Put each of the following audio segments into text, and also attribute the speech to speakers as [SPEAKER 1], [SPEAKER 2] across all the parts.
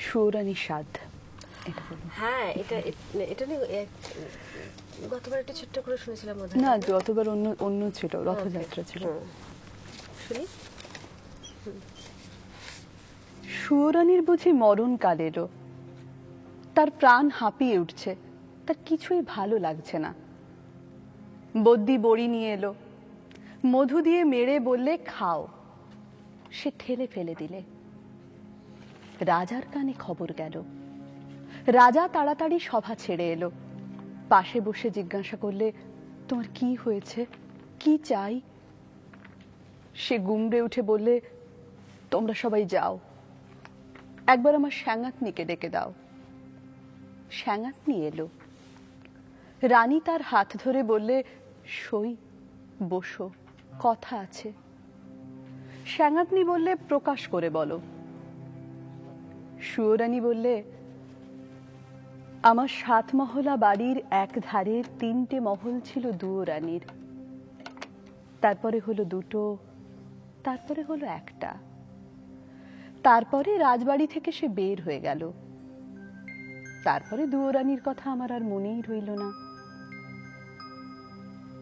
[SPEAKER 1] সুরানির স্বাদ।
[SPEAKER 2] হ্যাঁ, এটা এটা নিয়ে গতবার একটা ছোট্ট করে শুনেছিলাম বোধহয়।
[SPEAKER 1] না, যতবার অন্য অন্য ছিল, রথযাত্রা ছিল।
[SPEAKER 2] শুনি।
[SPEAKER 1] সুরানির বুঝি মরণকাল এলো, তার প্রাণ হাঁপিয়ে উঠছে, তার কিছুই ভালো লাগছে না। বদ্যি বড়ি নিয়ে এলো, মধু দিয়ে মেরে বললে খাও, সে ঠেলে ফেলে দিলে। রাজার কানে খবর গেল, রাজা তাড়াতাড়ি সভা ছেড়ে এলো, পাশে বসে জিজ্ঞাসা করলে তোমার কি হয়েছে, কি চাই? সে গুমড়ে উঠে বললে তোমরা সবাই যাও, একবার আমার শ্যাঙাতনিকে ডেকে দাও। শ্যাঙাতনি এলো, রানী তার হাত ধরে বললে সই, বসো, কথা আছে। শ্যাঙাতনি বললে প্রকাশ করে বলো। সুয়োরানী বললে আমার 7 মহলা বাড়ির এক ধারে 3টে মহল ছিল দুয়োরানীর, তারপরে হলো 2টো, তারপরে হলো 1টা, তারপরে রাজবাড়ি থেকে সে বের হয়ে গেল, তারপরে দুয়োরানীর কথা আমার আর মনেই রইল না।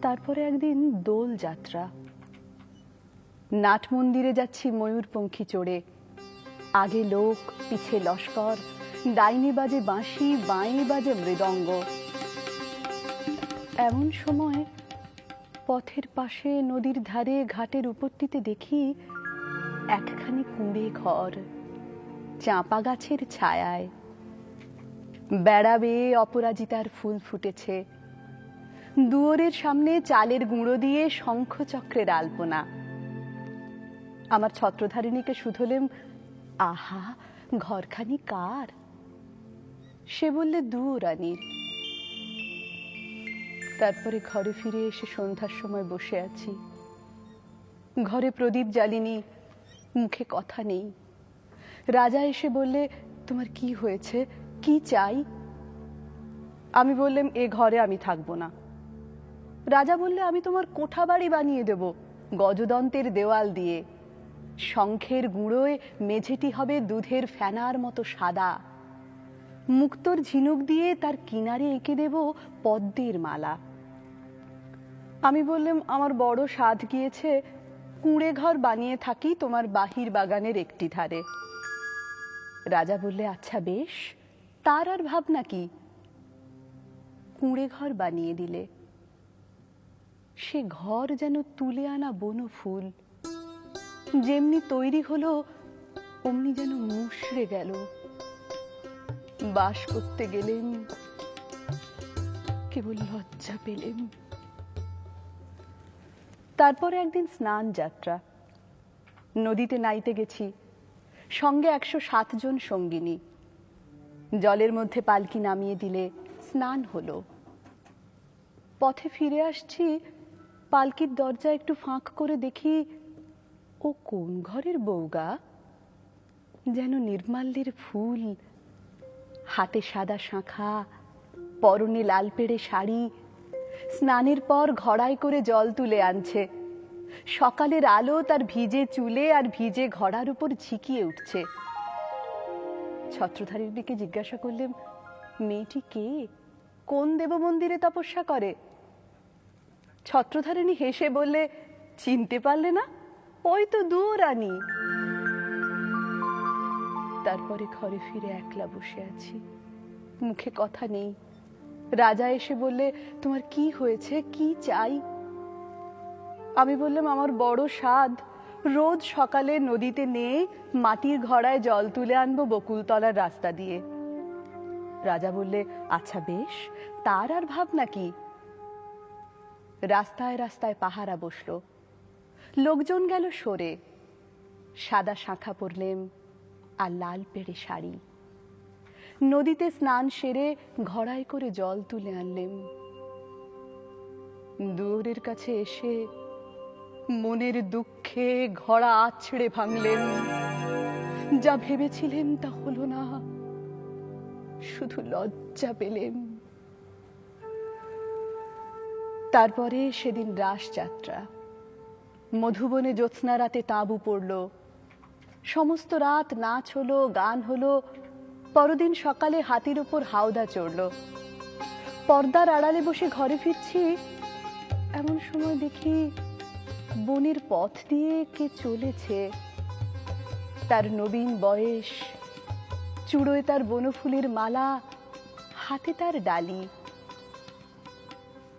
[SPEAKER 1] তারপরে একদিন দোল যাত্রা, নাট মন্দিরে যাচ্ছি ময়ূরপঙ্খী চড়ে, আগে লোক পিছে লস্কর, ডাইনে বাজে বাঁশি, বাঁয়ে বাজে মৃদঙ্গ। এমন সময় পথের পাশে নদীর ধারে ঘাটের উপরটিতে দেখি একখানি কুঁড়ে ঘর, চাঁপা গাছের ছায়ায়, বেড়া বেয়ে অপরাজিতার ফুল ফুটেছে, দুয়ারের সামনে চালের গুঁড়ো দিয়ে শঙ্খচক্রের আলপনা। আমার ছত্রধারিণীকে শুধলেম, আহা, ঘরখানি কার? সে বললে দুয়োরানীর। তারপরে ঘরে ফিরে এসে সন্ধ্যার সময় বসে আছি, ঘরে প্রদীপ জ্বালিনি, মুখে কথা নেই। রাজা এসে বললে তোমার কি হয়েছে, কি চাই? আমি বললাম এ ঘরে আমি থাকবো না। রাজা বললে আমি তোমার কোঠা বাড়ি বানিয়ে দেব, গজদন্তের দেওয়াল দিয়ে, শঙ্খের গুঁড়োয় মেঝেটি হবে দুধের ফেনার মতো সাদা, মুক্তোর ঝিনুক দিয়ে তার কিনারে এঁকে দেব পদ্মের মালা। আমি বললাম আমার বড় সাধ গিয়েছে, কুঁড়ে ঘর বানিয়ে থাকি তোমার বাহির বাগানের একটি ধারে। রাজা বললে আচ্ছা বেশ, তার আর ভাবনা কি? কুঁড়ে ঘর বানিয়ে দিলে। সে ঘর যেন তুলে আনা বনো ফুল, যেমনি তৈরি হলো অমনি যেন মুষড়ে গেল। বাস করতে গেলেন, কেবল লজ্জা পেলেন। তারপরে একদিন স্নান যাত্রা, নদীতে নাইতে গেছি, সঙ্গে 107 জন সঙ্গিনী। জলের মধ্যে পালকি নামিয়ে দিলে, স্নান হলো। পথে ফিরে আসছি, পালকির দরজা একটু ফাঁক করে দেখি ও কোন ঘরের বউগা? যেন নির্মাল্যের ফুল, হাতে সাদা শাঁখা, পরনে লাল পেড়ে শাড়ি, স্নানের পর ঘড়ায় করে জল তুলে আনছে। সকালের আলো তার ভিজে চুলে আর ভিজে ঘড়ার উপর ঝিকিয়ে উঠছে। ছত্রধারিণীকে জিজ্ঞাসা করলেন মেয়েটি কে, কোন দেব মন্দিরে তপস্যা করে? ছত্রধারিণী হেসে বললে চিনতে পারলে না, ওই তো দুয়োরানী। তারপরে ঘরে ফিরে একলা বসে আছি, মুখে কথা নেই। রাজা এসে বললে তোমার কি হয়েছে, কি চাই? আমি বললাম আমার বড় সাধ, রোজ সকালে নদীতে নিয়ে মাটির ঘড়ায় জল তুলে আনবো বকুলতলার রাস্তা দিয়ে। রাজা বললে আচ্ছা বেশ, তার আর ভাবনা কি? রাস্তায় রাস্তায় পাহারা বসলো, লোকজন গেল সরে। সাদা শাঁখা পরলেম আর লাল পেড়ে শাড়ি, নদীতে স্নান সেরে ঘড়ায় করে জল তুলে আনলেম। দুয়ারের কাছে এসে মনের দুঃখে ঘড়া আছড়ে ভাঙলেন। যা ভেবেছিলেন তা হলো না, শুধু লজ্জা পেলেন। তারপরে সেদিন রাস যাত্রা, মধুবনে জ্যোৎস্না রাতে তাঁবু পড়ল, সমস্ত রাত নাচ হলো, গান হলো, পরদিন সকালে হাতির উপর হাওদা চড়ল। পর্দার আড়ালে বসে ঘরে ফিরছি, এমন সময় দেখি বনের পথ দিয়ে কে চলেছে। তার নবীন বয়স, চূড়োয় তার বনফুলের মালা, হাতে তার ডালি,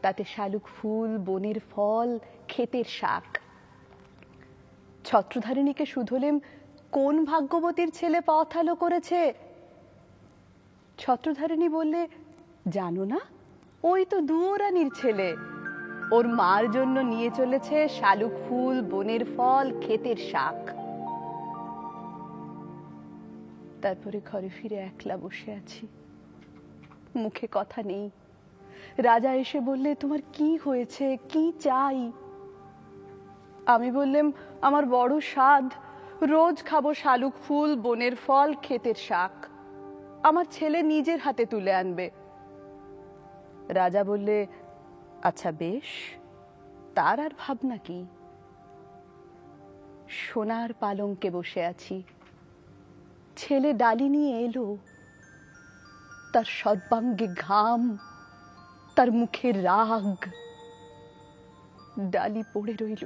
[SPEAKER 1] তাতে শালুক ফুল, বনের ফল, ক্ষেতের শাক। ছত্রধারিণীকে শুধলেম, কোন ভাগ্যবতীর ছেলে পথ আলো করেছে? ছত্রধারিণী বললে, জানো না, ওই তো দুয়োরানির ছেলে। ওর মার জন্য নিয়ে চলেছে শালুক ফুল, বনের ফল, ক্ষেতের শাক। তারপরে ঘরে ফিরে একলা বসে আছি, মুখে কথা নেই। রাজা এসে বললে, তোমার কি হয়েছে, কি চাই? আমি বললাম, আমার বড় স্বাদ, রোজ খাবো শালুক ফুল, বনের ফল, ক্ষেতের শাক। আমার ছেলে নিজের হাতে তুলে আনবে। রাজা বললে, আচ্ছা বেশ, তার আর ভাবনা কি? সোনার পালঙ্কে বসে আছি, ছেলে ডালি নিয়ে এলো। তার সর্বাঙ্গে ঘাম, তার মুখে রাগ। ডালি পড়ে রইল,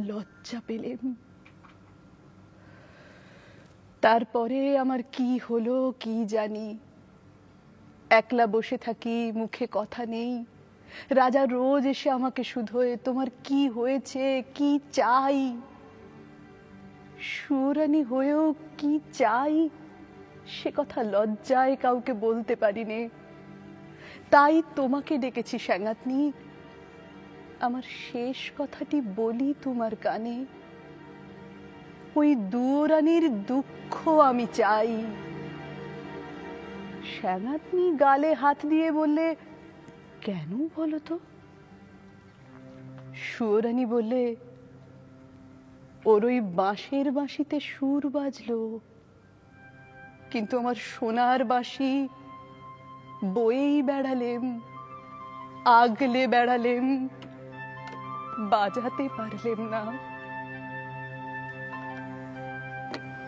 [SPEAKER 1] লজ্জা পেলেম। তারপরে আমার কি হলো কি জানি। একলা বসে থাকি, মুখে কথা নেই। রাজা রোজ এসে আমাকে শুধোয়, তোমার কি হয়েছে, কি চাই? সুরানী হয়েও কি চাই সে কথা লজ্জায় কাউকে বলতে পারিনে। তাই তোমাকে ডেকেছি স্যাঙাতনি, আমার শেষ কথাটি বলি তোমার কানে। ওই দুয়োরানির দুঃখ আমি চাই। স্যাঙাতনি গালে হাত দিয়ে বললে, কেন বলো তো? সুয়োরানী বললে, ওর ওই বাঁশের বাঁশিতে সুর বাজলো, কিন্তু আমার সোনার বাঁশি বয়েই বেড়ালেম, আগলে বেড়ালেম, বাজাতে পারলেম না।